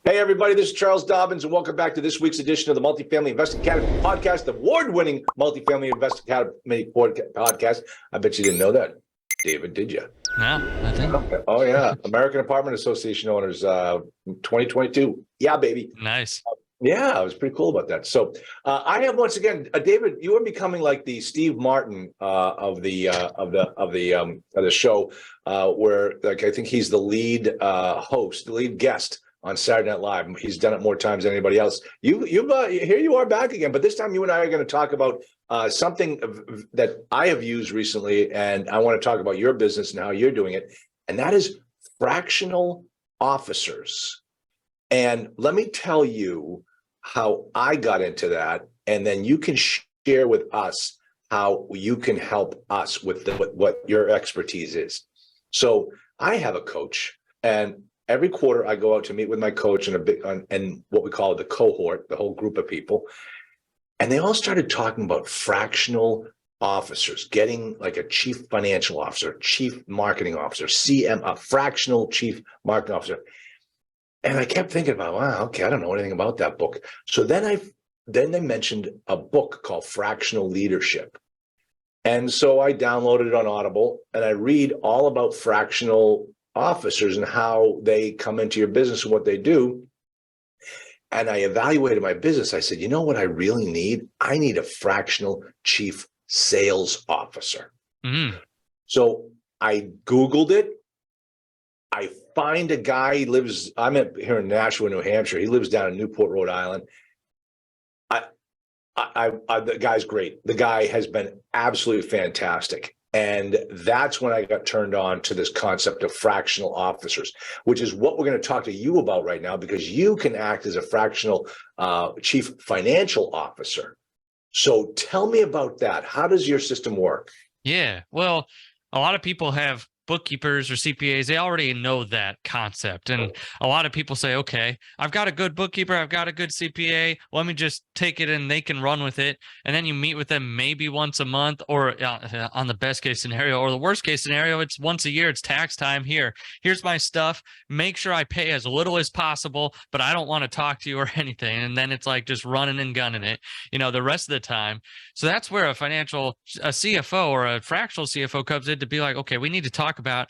Hey, everybody, this is Charles Dobbins, and welcome back to this week's edition of the Multifamily Investing Academy podcast, the award-winning Multifamily Investing Academy podcast. I bet you didn't know that, David, did you? No, I didn't. Oh, yeah. American Apartment Association owners, 2022. Yeah, baby. Nice. Yeah, I was pretty cool about that. So I have once again, David, you are becoming like the Steve Martin of the show, where like I think he's the lead host, the lead guest on Saturday Night Live. He's done it more times than anybody else. You've here you are back again, but this time you and I are going to talk about something that I have used recently, and I want to talk about your business and how you're doing it, and that is fractional officers. And let me tell you how I got into that, and then you can share with us how you can help us with what your expertise is. So I have a coach, and every quarter I go out to meet with my coach and what we call the cohort, the whole group of people, and they all started talking about fractional officers, getting like a chief financial officer, chief marketing officer, a fractional chief marketing officer. And I kept thinking about, wow, okay, I don't know anything about that book. So then they mentioned a book called Fractional Leadership. And so I downloaded it on Audible, and I read all about fractional officers and how they come into your business and what they do. And I evaluated my business. I said, you know what I really need? I need a fractional chief sales officer. Mm-hmm. So I Googled it. I find a guy, I'm here in Nashua, New Hampshire. He lives down in Newport, Rhode Island. The guy's great. The guy has been absolutely fantastic. And that's when I got turned on to this concept of fractional officers, which is what we're going to talk to you about right now, because you can act as a fractional chief financial officer. So tell me about that. How does your system work? Yeah, well, a lot of people have bookkeepers or CPAs. They already know that concept. And a lot of people say, okay, I've got a good bookkeeper, I've got a good CPA, let me just take it and they can run with it. And then you meet with them maybe once a month, or on the best case scenario, or the worst case scenario, it's once a year, it's tax time. Here's my stuff. Make sure I pay as little as possible, but I don't want to talk to you or anything. And then it's like just running and gunning it, the rest of the time. So that's where a CFO or a fractional CFO comes in to be like, okay, we need to talk about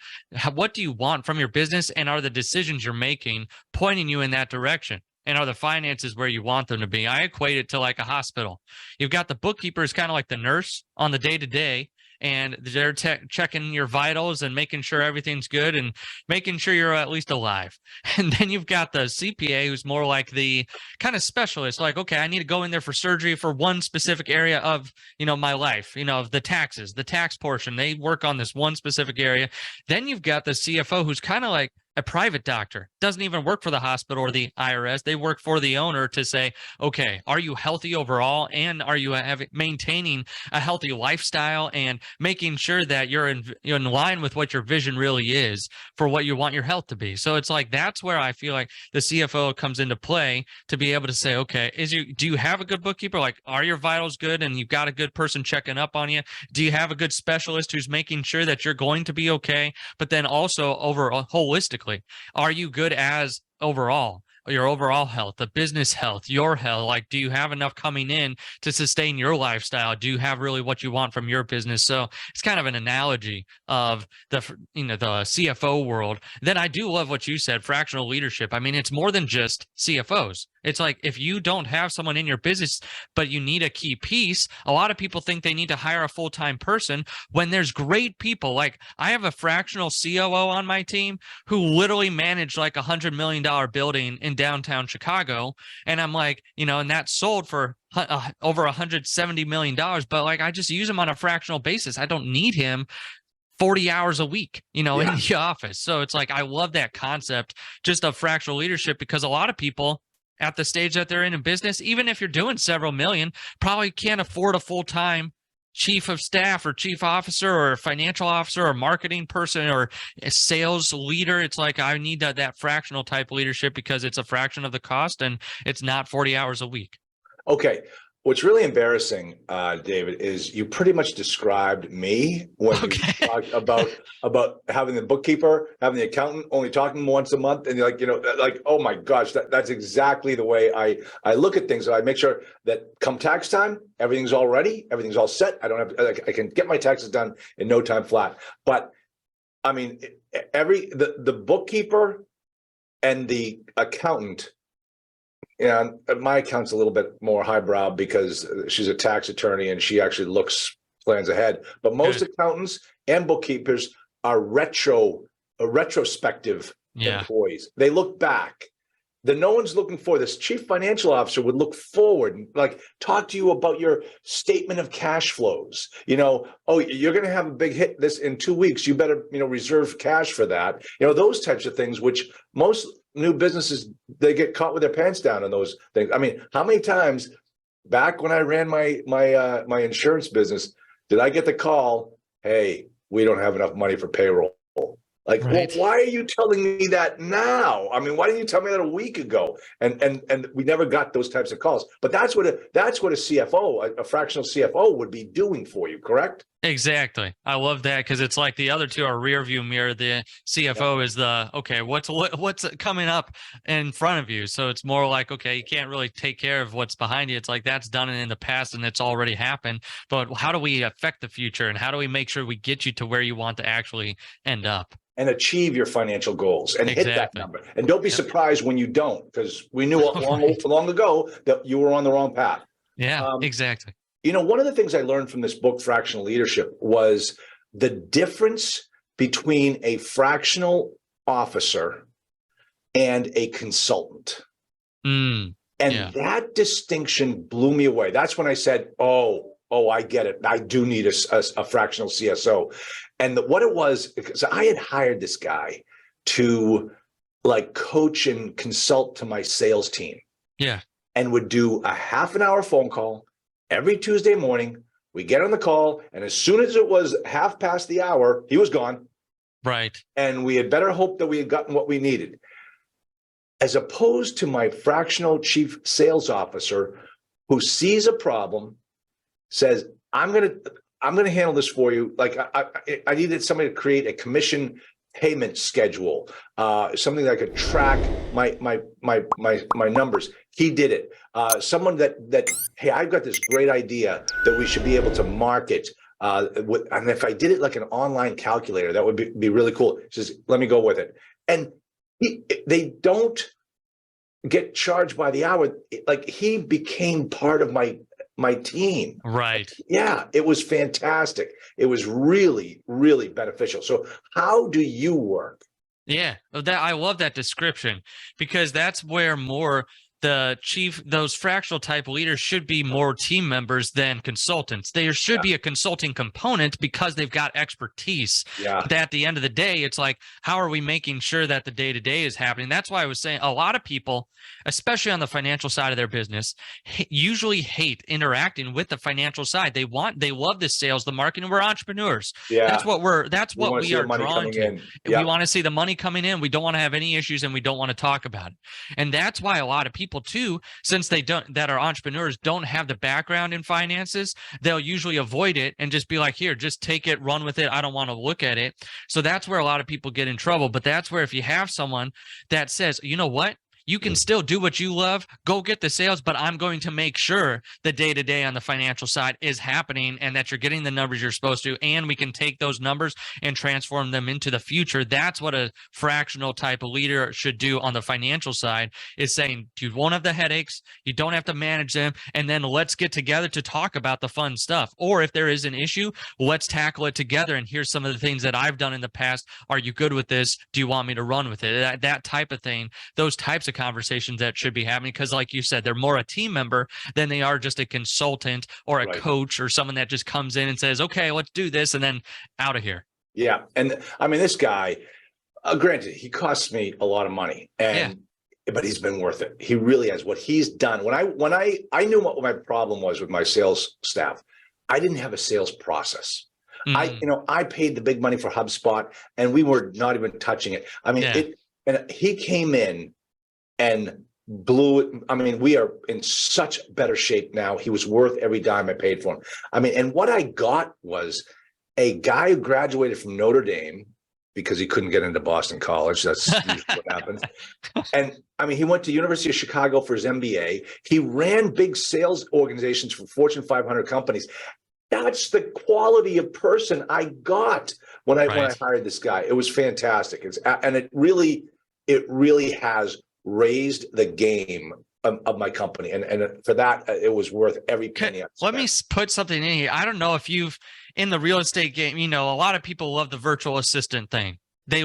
what do you want from your business, and are the decisions you're making pointing you in that direction, and are the finances where you want them to be. I equate it to like a hospital. You've got the bookkeeper is kind of like the nurse on the day-to-day, and they're checking your vitals and making sure everything's good and making sure you're at least alive. And then you've got the CPA, who's more like the kind of specialist, like, okay, I need to go in there for surgery for one specific area of, my life, of the taxes, the tax portion. They work on this one specific area. Then you've got the CFO, who's kind of like a private doctor, doesn't even work for the hospital or the IRS. They work for the owner to say, okay, are you healthy overall? And are you maintaining a healthy lifestyle and making sure that you're in line with what your vision really is for what you want your health to be? So it's like, that's where I feel like the CFO comes into play, to be able to say, okay, do you have a good bookkeeper? Like, are your vitals good and you've got a good person checking up on you? Do you have a good specialist who's making sure that you're going to be okay? But then also holistically, are you good as overall? Your overall health, the business health, your health? Like, do you have enough coming in to sustain your lifestyle? Do you have really what you want from your business? So it's kind of an analogy of the CFO world. Then I do love what you said, fractional leadership. I mean, it's more than just CFOs. It's like, if you don't have someone in your business, but you need a key piece, a lot of people think they need to hire a full-time person, when there's great people. Like, I have a fractional COO on my team who literally managed like $100 million building in downtown Chicago. And I'm like, and that sold for over $170 million. But like, I just use him on a fractional basis. I don't need him 40 hours a week, in the office. So it's like, I love that concept just of fractional leadership, because a lot of people at the stage that they're in business, even if you're doing several million, probably can't afford a full-time chief of staff or chief officer or financial officer or marketing person or a sales leader. It's like, I need that fractional type leadership, because it's a fraction of the cost and it's not 40 hours a week. Okay. What's really embarrassing, David, is you pretty much described me when you talked about having the bookkeeper, having the accountant, only talking once a month, and you're like, like, oh my gosh, that's exactly the way I look at things. I make sure that come tax time, everything's all ready, everything's all set. I can get my taxes done in no time flat. But I mean, the bookkeeper and the accountant. Yeah, my account's a little bit more highbrow because she's a tax attorney and she actually plans ahead. But most accountants and bookkeepers are retrospective employees. They look back. No one's looking for this. Chief financial officer would look forward and like talk to you about your statement of cash flows. Oh, you're going to have a big hit this in 2 weeks. You better, reserve cash for that. Those types of things, which most new businesses, they get caught with their pants down on those things. I mean, how many times back when I ran my insurance business, did I get the call, hey, we don't have enough money for payroll? Like, well, why are you telling me that now? I mean, why didn't you tell me that a week ago? And we never got those types of calls. But that's what a CFO, a fractional CFO would be doing for you, correct? Exactly. I love that because it's like the other two are rear view mirror. The CFO is what's coming up in front of you. So it's more like, okay, you can't really take care of what's behind you. It's like that's done in the past and it's already happened. But how do we affect the future and how do we make sure we get you to where you want to actually end up? And achieve your financial goals and hit that number. And don't be surprised when you don't, because we knew long ago that you were on the wrong path. Yeah, exactly. One of the things I learned from this book, Fractional Leadership, was the difference between a fractional officer and a consultant. And that distinction blew me away. That's when I said, oh, I get it. I do need a fractional CSO. And what it was, because I had hired this guy to like coach and consult to my sales team. Yeah. And would do a half an hour phone call every Tuesday morning. We get on the call, and as soon as it was half past the hour, he was gone. Right. And we had better hope that we had gotten what we needed. As opposed to my fractional chief sales officer who sees a problem, says, I'm going to handle this for you. Like I needed somebody to create a commission payment schedule, something that I could track my numbers. He did it. Someone that hey, I've got this great idea that we should be able to market. And if I did it like an online calculator, that would be really cool. He says, let me go with it. And they don't get charged by the hour. Like he became part of my team. Right. Yeah, it was fantastic. It was really, really beneficial. So how do you work? Yeah, I love that description because that's where those fractional type leaders should be more team members than consultants. There should be a consulting component because they've got expertise. Yeah. But at the end of the day, it's like, how are we making sure that the day-to-day is happening? That's why I was saying a lot of people, especially on the financial side of their business, usually hate interacting with the financial side. They love the sales, the marketing. We're entrepreneurs. Yeah. That's what we are drawn to. We want to see the money coming in. We don't want to have any issues and we don't want to talk about it. And that's why a lot of people too, since that are entrepreneurs don't have the background in finances, they'll usually avoid it and just be like, here, just take it, run with it. I don't want to look at it. So that's where a lot of people get in trouble. But that's where if you have someone that says, you know what? You can still do what you love, go get the sales, but I'm going to make sure the day-to-day on the financial side is happening and that you're getting the numbers you're supposed to, and we can take those numbers and transform them into the future. That's what a fractional type of leader should do on the financial side, is saying you won't have the headaches, you don't have to manage them, and then let's get together to talk about the fun stuff. Or if there is an issue, let's tackle it together, and here's some of the things that I've done in the past. Are you good with this? Do you want me to run with it? That type of thing, those types of conversations that should be happening, because like you said, they're more a team member than they are just a consultant or a coach or someone that just comes in and says, okay, let's do this, and then out of here. Yeah. And I mean, this guy, granted, he costs me a lot of money, but he's been worth it. He really has. What he's done, when I knew what my problem was with my sales staff, I didn't have a sales process. I paid the big money for HubSpot and we were not even touching it. I mean, and he came in and blew. I mean, we are in such better shape now. He was worth every dime I paid for him. I mean, and what I got was a guy who graduated from Notre Dame because he couldn't get into Boston College. That's usually what happens. And I mean, he went to University of Chicago for his MBA. He ran big sales organizations for Fortune 500 companies. That's the quality of person I got when I hired this guy. It was fantastic. And it really has raised the game of my company. And for that, it was worth every penny. Let me put something in here. I don't know if you've in the real estate game, you know, a lot of people love the virtual assistant thing. They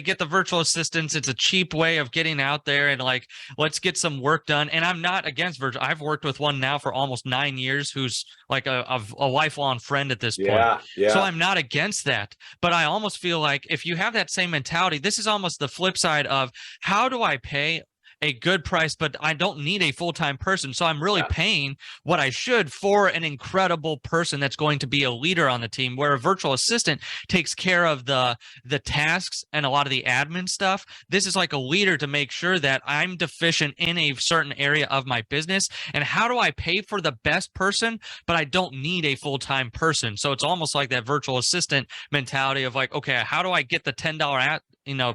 get the virtual assistants. It's a cheap way of getting out there and like, let's get some work done. And I'm not against virtual. I've worked with one now for almost 9 years who's like a lifelong friend at this point. Yeah. So I'm not against that. But I almost feel like if you have that same mentality, this is almost the flip side of how do I pay a good price, but I don't need a full-time person. So I'm really paying what I should for an incredible person that's going to be a leader on the team, where a virtual assistant takes care of the tasks and a lot of the admin stuff. This is like a leader to make sure that I'm deficient in a certain area of my business. And how do I pay for the best person, but I don't need a full-time person? So it's almost like that virtual assistant mentality of like, okay, how do I get the $10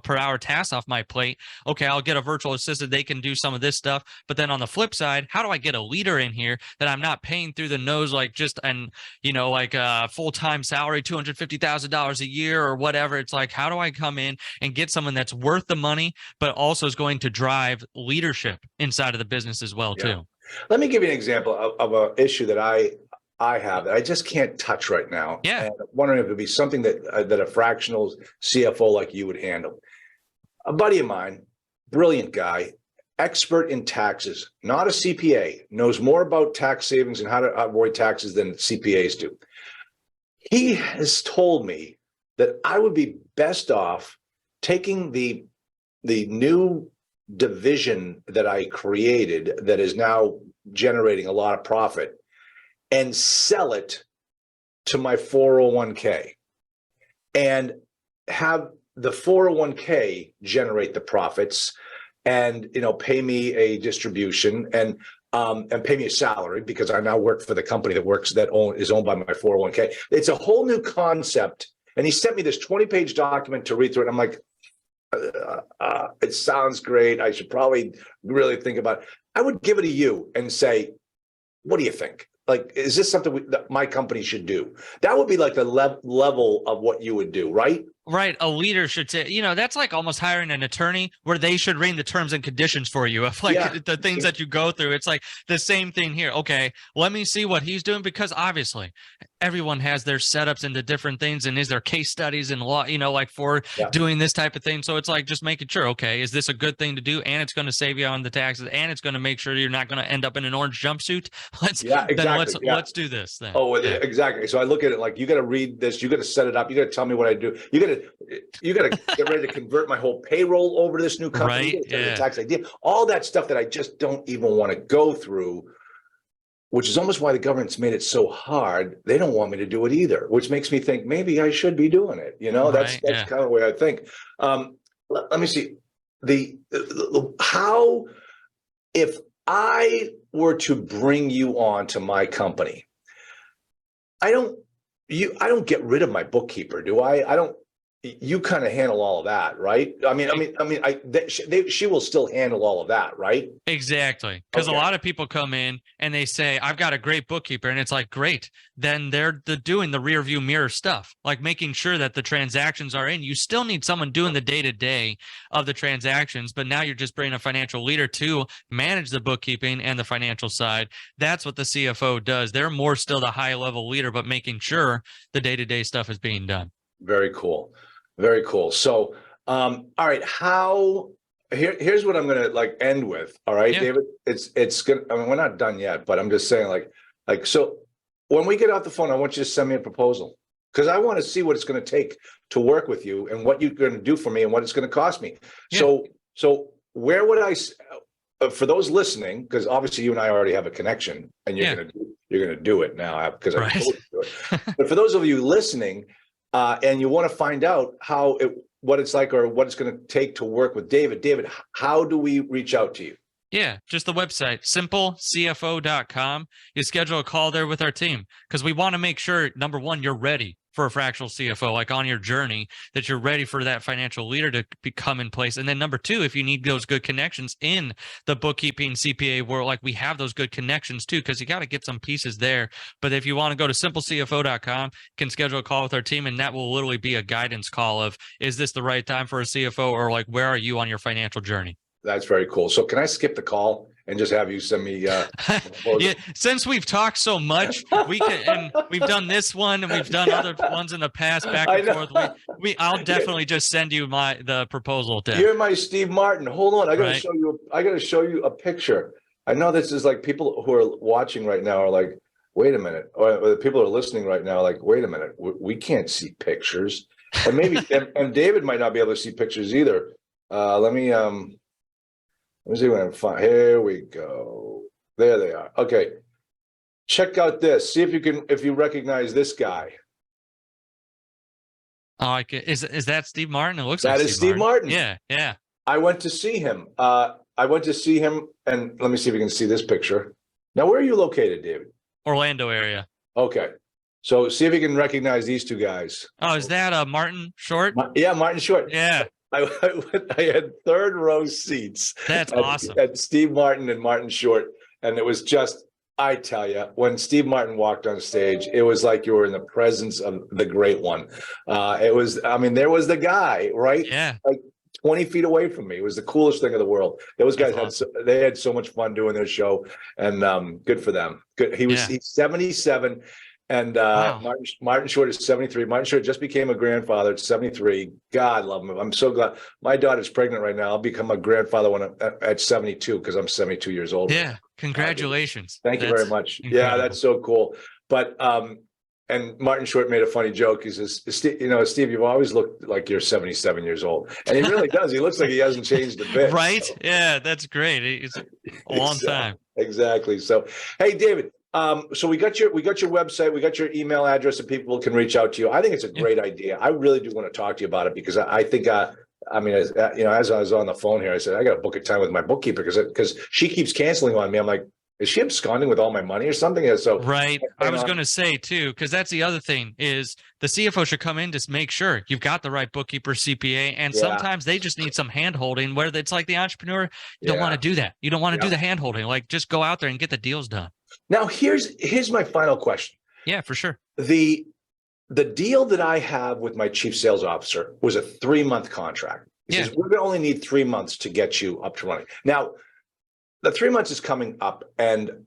per hour tasks off my plate? Okay, I'll get a virtual assistant. They can do some of this stuff. But then on the flip side, how do I get a leader in here that I'm not paying through the nose, like just like a full-time salary, $250,000 a year or whatever? It's like, how do I come in and get someone that's worth the money, but also is going to drive leadership inside of the business as well, too? Let me give you an example of an issue that I have that I just can't touch right now. Yeah. And I'm wondering if it would be something that a fractional CFO like you would handle. A buddy of mine, brilliant guy, expert in taxes, not a CPA, knows more about tax savings and how to avoid taxes than CPAs do. He has told me that I would be best off taking the new division that I created that is now generating a lot of profit and sell it to my 401k and have the 401k generate the profits and, pay me a distribution and pay me a salary because I now work for the company that is owned by my 401k. It's a whole new concept. And he sent me this 20-page document to read through it. I'm like, it sounds great. I should probably really think about it. I would give it to you and say, what do you think? Like, is this something that my company should do? That would be like the level of what you would do, right? Right. A leader should say, that's like almost hiring an attorney where they should read the terms and conditions for you of like the things that you go through. It's like the same thing here. Okay, let me see what he's doing, because obviously everyone has their setups into different things, and is there case studies and law, like for doing this type of thing. So it's like just making sure, okay, is this a good thing to do? And it's going to save you on the taxes, and it's going to make sure you're not going to end up in an orange jumpsuit. Let's do this then. Exactly. So I look at it like, you got to read this, you got to set it up, you got to tell me what I do, you got to get ready to convert my whole payroll over to this new company, right? The tax idea, all that stuff that I just don't even want to go through, which is almost why the government's made it so hard. They don't want me to do it either, which makes me think maybe I should be doing it. That's kind of the way I think. Let me see how, if I were to bring you on to my company, I don't get rid of my bookkeeper, do I? You kind of handle all of that, right? She will still handle all of that, right? Exactly. Because a lot of people come in and they say, I've got a great bookkeeper. And it's like, great. Then they're doing the rear view mirror stuff, like making sure that the transactions are in. You still need someone doing the day-to-day of the transactions, but now you're just bringing a financial leader to manage the bookkeeping and the financial side. That's what the CFO does. They're more still the high-level leader, but making sure the day-to-day stuff is being done. Very cool. Very cool. So, all right. Here's what I'm going to end with. All right, David, it's good. I mean, we're not done yet, but I'm just saying so when we get off the phone, I want you to send me a proposal, because I want to see what it's going to take to work with you and what you're going to do for me and what it's going to cost me. Yeah. So where would for those listening, because obviously you and I already have a connection and you're going to do it now because I told you to do it. But for those of you listening, and you want to find out what it's like or what it's going to take to work with David, how do we reach out to you? Yeah, just the website, simplecfo.com. You schedule a call there with our team because we want to make sure, number one, you're ready for a fractional CFO, like on your journey, that you're ready for that financial leader to become in place. And then number two, if you need those good connections in the bookkeeping CPA world, like we have those good connections too, because you got to get some pieces there. But if you want to go to simplecfo.com, you can schedule a call with our team, and that will literally be a guidance call of, is this the right time for a CFO, or like, where are you on your financial journey? That's very cool. So can I skip the call and just have you send me Yeah, since we've talked so much, we can, and we've done this one and we've done other ones in the past back and forth. I'll definitely just send you the proposal deck. You're my Steve Martin. Hold on. I gotta show you a picture. I know this is like people who are watching right now are like, wait a minute. Or the people who are listening right now are like, wait a minute. We can't see pictures. And maybe and David might not be able to see pictures either. Let me see what I can find. Here we go. There they are. Okay. Check out this. See if you recognize this guy. Oh, is that Steve Martin? It looks like that is Steve Martin. Yeah, yeah. I went to see him. And let me see if you can see this picture. Now, where are you located, David? Orlando area. Okay. So see if you can recognize these two guys. Oh, is that Martin Short? Yeah, Martin Short. Yeah. I had third row seats. That's awesome. At Steve Martin and Martin Short. And it was just, I tell you, when Steve Martin walked on stage, it was like you were in the presence of the great one. There was the guy, right? Yeah. Like 20 feet away from me. It was the coolest thing in the world. Those guys had so much fun doing their show, and good for them. Good. He's 77. And wow. Martin Short is 73. Martin Short just became a grandfather at 73. God love him. I'm so glad. My daughter's pregnant right now. I'll become a grandfather at 72 because I'm 72 years old. Yeah. Congratulations. Thank you very much. Incredible. Yeah, that's so cool. But and Martin Short made a funny joke. He says, Steve, you've always looked like you're 77 years old. And he really does. He looks like he hasn't changed a bit. Right? So. Yeah, that's great. It's a long time. Exactly. So, hey, David. So we got your website, we got your email address, and people can reach out to you. I think it's a great idea. I really do want to talk to you about it because I think, as I was on the phone here, I said, I got to book a time with my bookkeeper because she keeps canceling on me. I'm like, is she absconding with all my money or something? And so right. I was going to say too, because that's the other thing is the CFO should come in to make sure you've got the right bookkeeper, CPA, and sometimes they just need some hand holding where it's like the entrepreneur, you don't want to do that. You don't want to do the hand holding, like just go out there and get the deals done. Now, here's my final question. Yeah, for sure. The deal that I have with my chief sales officer was a 3-month contract. He says, we're going to only need 3 months to get you up to running. Now, the 3 months is coming up, and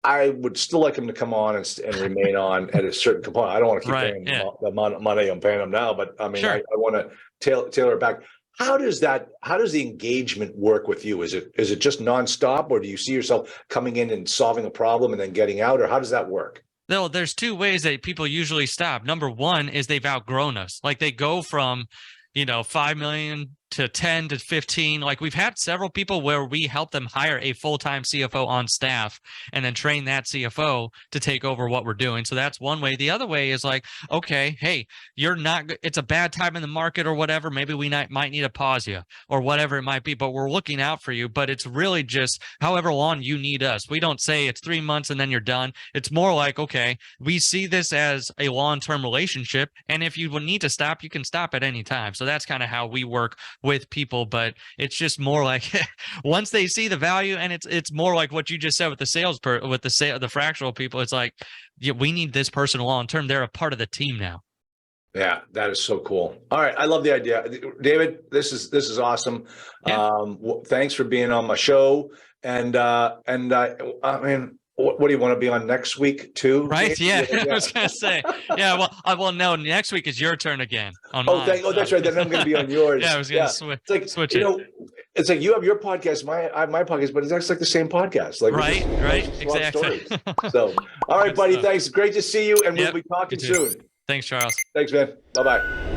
I would still like him to come on and remain on at a certain component. I don't want to keep paying the amount of money I'm paying him now, but I mean, I want to tailor it back. How does the engagement work with you? Is it just nonstop, or do you see yourself coming in and solving a problem and then getting out, or how does that work? No, there's two ways that people usually stop. Number one is they've outgrown us. Like they go from, 5 million to 10 to 15. Like we've had several people where we help them hire a full-time CFO on staff and then train that CFO to take over what we're doing. So that's one way. The other way is like, okay, hey, it's a bad time in the market or whatever. Maybe we might need to pause you or whatever it might be, but we're looking out for you. But it's really just however long you need us. We don't say it's 3 months and then you're done. It's more like, okay, we see this as a long-term relationship. And if you need to stop, you can stop at any time. So that's kind of how we work with people, but it's just more like once they see the value, and it's more like what you just said with the fractional people. It's like, we need this person long term. They're a part of the team now. Yeah, that is so cool. All right, I love the idea, David. This is awesome. Yeah. Thanks for being on my show, and I mean. What do you want to be on next week too? Right? Yeah. I was gonna say. Yeah. Well, no. Next week is your turn again. On mine, that's right. Then I'm going to be on yours. Yeah, I was going to switch it. It's like you have your podcast, I have my podcast, but it's actually like the same podcast. Like right. Exactly. So, all right, buddy. Thanks. Great to see you, and we'll be talking soon. Thanks, Charles. Thanks, man. Bye-bye.